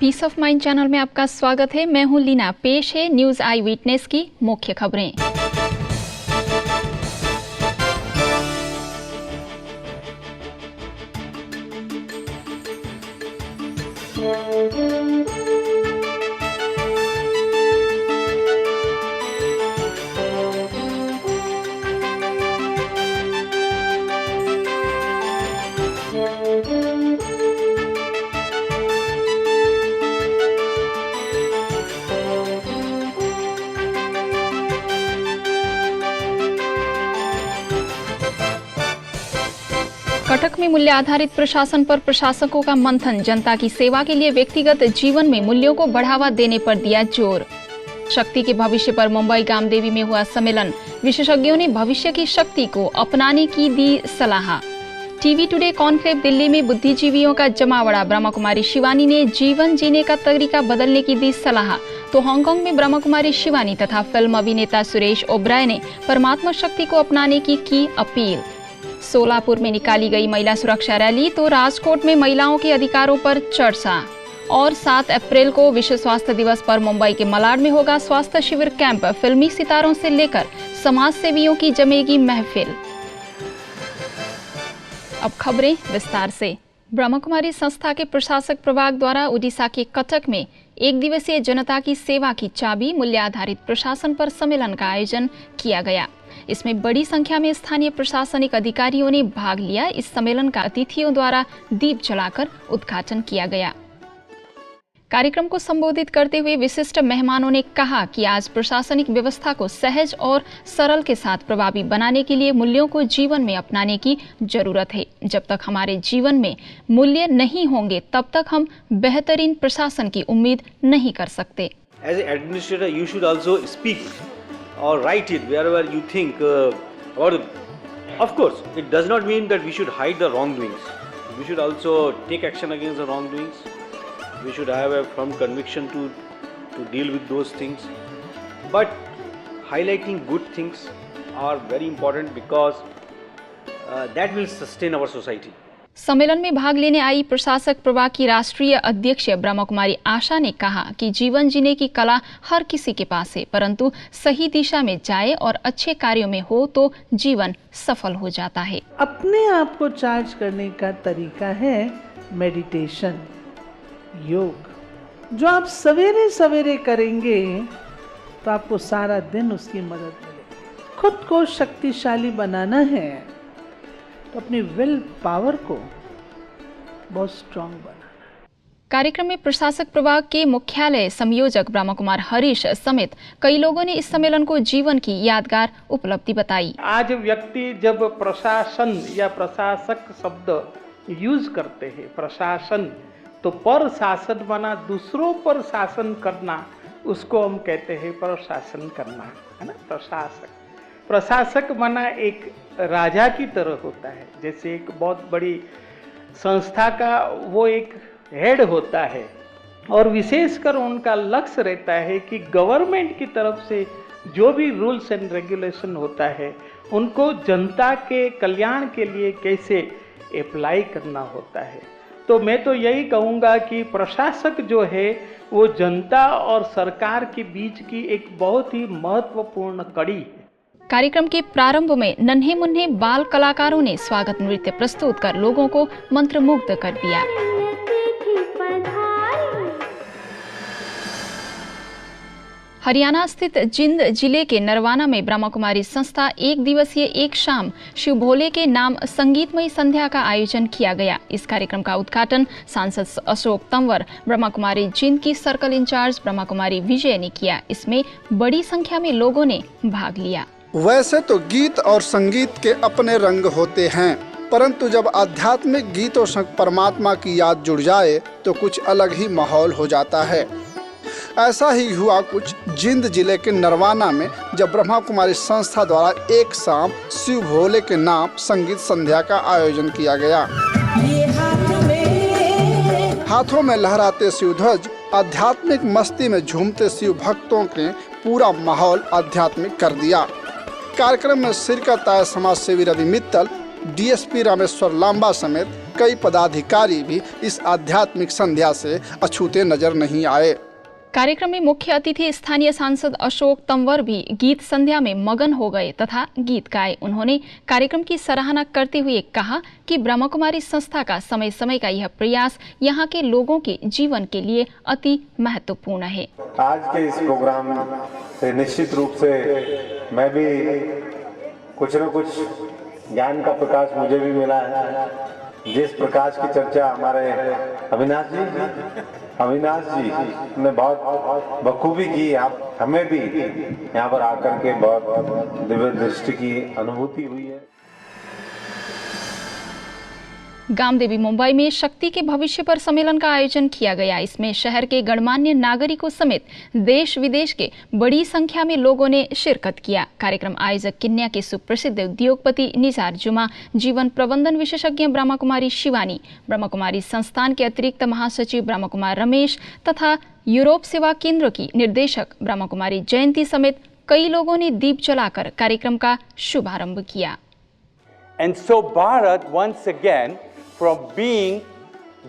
Piece of mind channel में आपका स्वागत है। मैं हूं लीना। पेश है न्यूज आई विटनेस की मुख्य खबरें। कटक में मूल्य आधारित प्रशासन पर प्रशासकों का मंथन। जनता की सेवा के लिए व्यक्तिगत जीवन में मूल्यों को बढ़ावा देने पर दिया जोर। शक्ति के भविष्य पर मुंबई गामदेवी में हुआ सम्मेलन। विशेषज्ञों ने भविष्य की शक्ति को अपनाने की दी सलाह। टीवी टुडे कॉन्क्लेव दिल्ली में बुद्धिजीवियों का जमावड़ा। ब्रह्मा कुमारी शिवानी ने जीवन जीने का तरीका बदलने की दी सलाह। तो हांगकांग में ब्रह्मा कुमारी शिवानी तथा फिल्म अभिनेता सुरेश ओबराय ने परमात्मा शक्ति को अपनाने की अपील। सोलापुर में निकाली गई महिला सुरक्षा रैली तो राजकोट में महिलाओं के अधिकारों पर चर्चा। और 7 अप्रैल को विश्व स्वास्थ्य दिवस पर मुंबई के मलाड में होगा स्वास्थ्य शिविर कैंप। फिल्मी सितारों से लेकर समाज सेवियों की जमेगी महफिल। अब खबरें विस्तार से। ब्रह्मा कुमारी संस्था के प्रशासक प्रभाग द्वारा उड़ीसा के कटक में एक दिवसीय जनता की सेवा की चाबी मूल्य आधारित प्रशासन पर सम्मेलन का आयोजन किया गया। इसमें बड़ी संख्या में स्थानीय प्रशासनिक अधिकारियों ने भाग लिया। इस सम्मेलन का अतिथियों द्वारा दीप जलाकर उद्घाटन किया गया। कार्यक्रम को संबोधित करते हुए विशिष्ट मेहमानों ने कहा कि आज प्रशासनिक व्यवस्था को सहज और सरल के साथ प्रभावी बनाने के लिए मूल्यों को जीवन में अपनाने की जरूरत है। जब तक हमारे जीवन में मूल्य नहीं होंगे तब तक हम बेहतरीन प्रशासन की उम्मीद नहीं कर सकते। As an administrator, you should also speak or write it wherever you think about it. Of course, it does not mean that we should hide the wrongdoings. We should also take action against the wrongdoings. We should have a firm conviction to deal with those things. But highlighting good things are very important because that will sustain our society. सम्मेलन में भाग लेने आई प्रशासक प्रभाग की राष्ट्रीय अध्यक्ष ब्रह्मा कुमारी आशा ने कहा कि जीवन जीने की कला हर किसी के पास है, परंतु सही दिशा में जाए और अच्छे कार्यों में हो तो जीवन सफल हो जाता है। अपने आप को चार्ज करने का तरीका है मेडिटेशन, योग। जो आप सवेरे सवेरे करेंगे तो आपको सारा दिन उसकी मदद मिलेगी। खुद को शक्तिशाली बनाना है तो अपनी विल पावर को बहुत स्ट्रांग बनाना। कार्यक्रम में प्रशासक प्रभाग के मुख्यालय संयोजक ब्रह्मा कुमार हरीश समेत कई लोगों ने इस सम्मेलन को जीवन की यादगार उपलब्धि बताई। आज व्यक्ति जब प्रशासन या प्रशासक शब्द यूज करते हैं, प्रशासन तो पर शासन बना, दूसरों पर शासन करना, उसको हम कहते हैं प्रशासन करना, है ना। प्रशासक बना एक राजा की तरह होता है। जैसे एक बहुत बड़ी संस्था का वो एक हेड होता है और विशेषकर उनका लक्ष्य रहता है कि गवर्नमेंट की तरफ से जो भी रूल्स एंड रेगुलेशन होता है उनको जनता के कल्याण के लिए कैसे अप्लाई करना होता है। तो मैं तो यही कहूँगा कि प्रशासक जो है वो जनता और सरकार के बीच की एक बहुत ही महत्वपूर्ण कड़ी है। कार्यक्रम के प्रारंभ में नन्हे मुन्ने बाल कलाकारों ने स्वागत नृत्य प्रस्तुत कर लोगों को मंत्रमुग्ध कर दिया। हरियाणा स्थित जिंद जिले के नरवाना में ब्रह्मा कुमारी संस्था एक दिवसीय एक शाम शिव भोले के नाम संगीतमय संध्या का आयोजन किया गया। इस कार्यक्रम का उद्घाटन सांसद अशोक तंवर, ब्रह्मा कुमारी जिंद की सर्कल इंचार्ज ब्रह्मा कुमारी विजय ने किया। इसमें बड़ी संख्या में लोगों ने भाग लिया। वैसे तो गीत और संगीत के अपने रंग होते हैं, परंतु जब आध्यात्मिक गीतों संग परमात्मा की याद जुड़ जाए तो कुछ अलग ही माहौल हो जाता है। ऐसा ही हुआ कुछ जिंद जिले के नरवाना में, जब ब्रह्मा कुमारी संस्था द्वारा एक शाम शिव भोले के नाम संगीत संध्या का आयोजन किया गया। हाथों में लहराते शिव ध्वज, आध्यात्मिक मस्ती में झूमते शिव भक्तों के पूरा माहौल आध्यात्मिक कर दिया। कार्यक्रम में शिरकत आए समाज सेवी रवि मित्तल, डीएसपी रामेश्वर लांबा समेत कई पदाधिकारी भी इस आध्यात्मिक संध्या से अछूते नजर नहीं आए। कार्यक्रम में मुख्य अतिथि स्थानीय सांसद अशोक तंवर भी गीत संध्या में मगन हो गए तथा गीत गाए। उन्होंने कार्यक्रम की सराहना करते हुए कहा कि ब्रह्म कुमारी संस्था का समय समय का यह प्रयास यहाँ के लोगों के जीवन के लिए अति महत्वपूर्ण है। आज के इस प्रोग्राम से निश्चित रूप से मैं भी कुछ न कुछ ज्ञान का प्रकाश मुझे भी मिला है। जिस प्रकाश की चर्चा हमारे अविनाश जी ने बहुत बखूबी की, आप हमें भी यहाँ पर आकर के बहुत दिव्य दृष्टि की अनुभूति हुई है। गामदेवी मुंबई में शक्ति के भविष्य पर सम्मेलन का आयोजन किया गया। इसमें शहर के गणमान्य नागरिकों समेत देश विदेश के बड़ी संख्या में लोगों ने शिरकत किया। कार्यक्रम आयोजक किन्या के सुप्रसिद्ध उद्योगपति निसार जुमा, जीवन प्रबंधन विशेषज्ञ ब्रह्म कुमारी शिवानी, ब्रह्म कुमारी संस्थान के अतिरिक्त महासचिव ब्रह्म कुमार रमेश तथा यूरोप सेवा केंद्र की निर्देशक ब्रह्म कुमारी जयंती समेत कई लोगों ने दीप जलाकर कार्यक्रम का शुभारंभ किया। And so Bharat once again, from being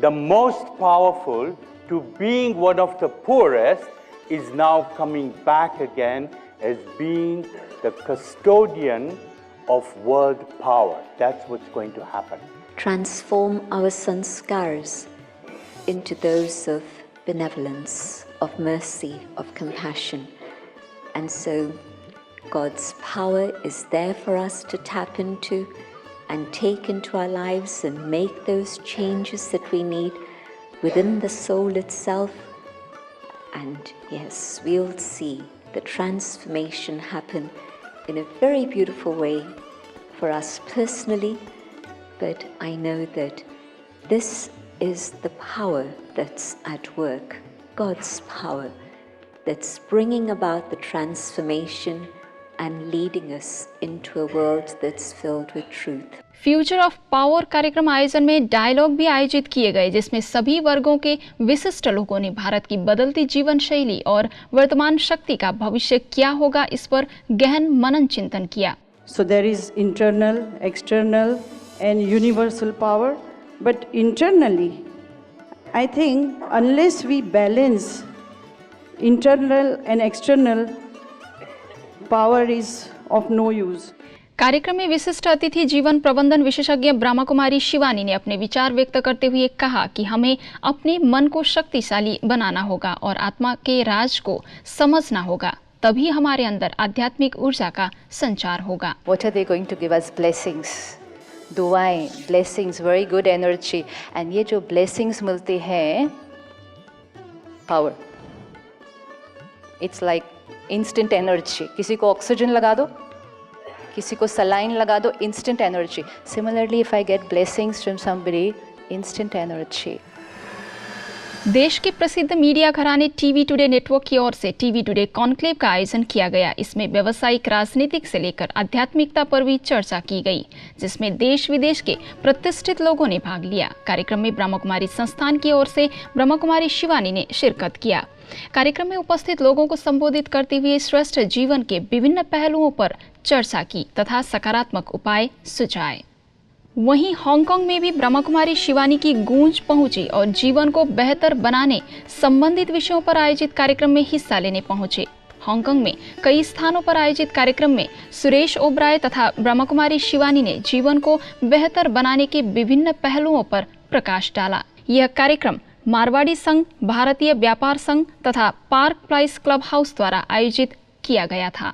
the most powerful to being one of the poorest, is now coming back again as being the custodian of world power. That's what's going to happen. Transform our sanskars into those of benevolence, of mercy, of compassion. And so God's power is there for us to tap into and take into our lives and make those changes that we need within the soul itself. And yes, we'll see the transformation happen in a very beautiful way for us personally, but I know that this is the power that's at work, God's power that's bringing about the transformation and leading us into a world that's filled with truth. Future of power कार्यक्रम आयोजन में dialogue भी आयोजित किए गए, जिसमें सभी वर्गों के विशिष्ट लोगों ने भारत की बदलती जीवन शैली और वर्तमान शक्ति का भविष्य क्या होगा इस पर गहन मनन चिंतन किया। So there is internal, external and universal power, but internally I think unless we balance internal and external power is of no use. कार्यक्रम में विशिष्ट अतिथि जीवन प्रबंधन विशेषज्ञ ब्रह्म कुमारी शिवानी ने अपने विचार व्यक्त करते हुए कहा कि हमें अपने मन को शक्तिशाली बनाना होगा और आत्मा के राज को समझना होगा, तभी हमारे अंदर आध्यात्मिक ऊर्जा का संचार होगा। What are they going to give us? Blessings, दुआएं, blessings, very good energy, and ये जो blessings मिलती हैं, power, it's like instant energy. किसी को ऑक्सीजन लगा दो, किसी को सलाइन लगा दो, instant energy. Similarly, if I get blessings from somebody, instant energy. देश के प्रसिद्ध मीडिया घराने टीवी टुडे नेटवर्क की ओर से टीवी टुडे कॉन्क्लेव का आयोजन किया गया। इसमें व्यवसायिक, राजनीतिक से लेकर आध्यात्मिकता पर भी चर्चा की गई, जिसमें देश विदेश के प्रतिष्ठित लोगों ने भाग लिया। कार्यक्रम में ब्रह्म कुमारी संस्थान की ओर से ब्रह्म कुमारी शिवानी ने शिरकत किया। कार्यक्रम में उपस्थित लोगों को संबोधित करते हुए श्रेष्ठ जीवन के विभिन्न पहलुओं पर चर्चा की तथा सकारात्मक उपाय सुझाए। वहीं हांगकांग में भी ब्रह्म कुमारी शिवानी की गूंज पहुंची और जीवन को बेहतर बनाने संबंधित विषयों पर आयोजित कार्यक्रम में हिस्सा लेने पहुंचे। हांगकांग में कई स्थानों पर आयोजित कार्यक्रम में सुरेश ओबराय तथा ब्रह्म कुमारी शिवानी ने जीवन को बेहतर बनाने के विभिन्न पहलुओं पर प्रकाश डाला। यह कार्यक्रम मारवाड़ी संघ, भारतीय व्यापार संघ तथा पार्क प्लाइस क्लब हाउस द्वारा आयोजित किया गया था।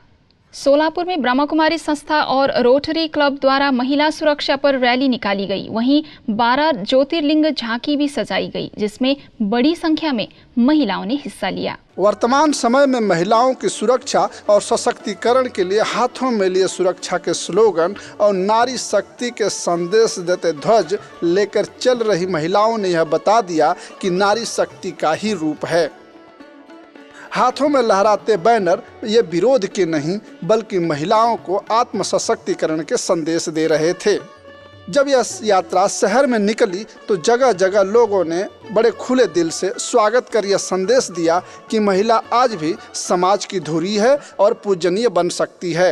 सोलापुर में ब्रह्म कुमारी संस्था और रोटरी क्लब द्वारा महिला सुरक्षा पर रैली निकाली गई। वहीं 12 ज्योतिर्लिंग झांकी भी सजाई गई, जिसमें बड़ी संख्या में महिलाओं ने हिस्सा लिया। वर्तमान समय में महिलाओं की सुरक्षा और सशक्तिकरण के लिए हाथों में लिए सुरक्षा के स्लोगन और नारी शक्ति के संदेश देते ध्वज लेकर चल रही महिलाओं ने यह बता दिया कि नारी शक्ति का ही रूप है। हाथों में लहराते बैनर ये विरोध के नहीं बल्कि महिलाओं को आत्म सशक्तिकरण के संदेश दे रहे थे। जब यह यात्रा शहर में निकली तो जगह जगह लोगों ने बड़े खुले दिल से स्वागत कर यह संदेश दिया कि महिला आज भी समाज की धुरी है और पूजनीय बन सकती है।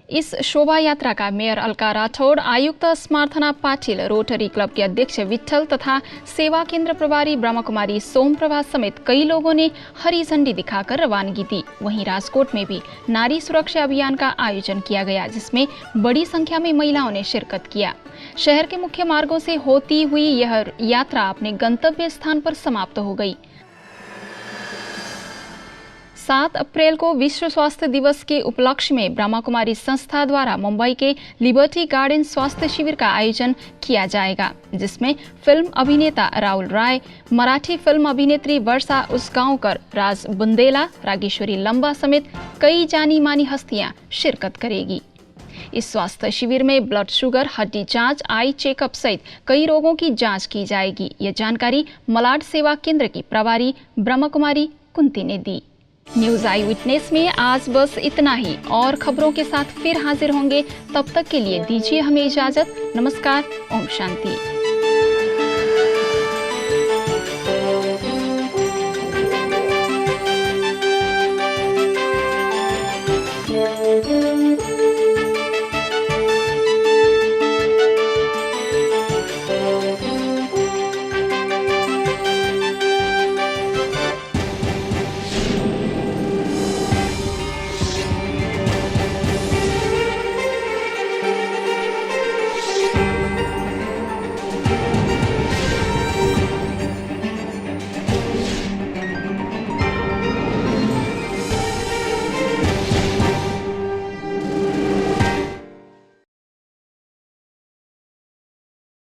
इस शोभा यात्रा का मेयर अलका राठौड़, आयुक्त स्मार्थना पाटिल, रोटरी क्लब के अध्यक्ष विठल तथा सेवा केंद्र प्रभारी ब्रह्मकुमारी सोमप्रभा समेत कई लोगों ने हरी झंडी दिखाकर रवानगी दी। वहीं राजकोट में भी नारी सुरक्षा अभियान का आयोजन किया गया, जिसमें बड़ी संख्या में महिलाओं ने शिरकत किया। शहर के मुख्य मार्गों से होती हुई यह यात्रा अपने गंतव्य स्थान पर समाप्त हो गई। 7 अप्रैल को विश्व स्वास्थ्य दिवस के उपलक्ष्य में ब्रह्मा कुमारी संस्था द्वारा मुंबई के लिबर्टी गार्डन स्वास्थ्य शिविर का आयोजन किया जाएगा, जिसमें फिल्म अभिनेता राहुल राय, मराठी फिल्म अभिनेत्री वर्षा उसगांवकर, राज बुंदेला, रागेश्वरी लंबा समेत कई जानी मानी हस्तियां शिरकत करेगी। इस स्वास्थ्य शिविर में ब्लड शुगर, हड्डी जांच, आई चेकअप सहित कई रोगों की जांच की जाएगी। यह जानकारी मलाड सेवा केंद्र की प्रभारी ब्रह्मा कुमारी कुंती ने दी। न्यूज आई विटनेस में आज बस इतना ही। और खबरों के साथ फिर हाजिर होंगे, तब तक के लिए दीजिए हमें इजाजत। नमस्कार, ओम शांति।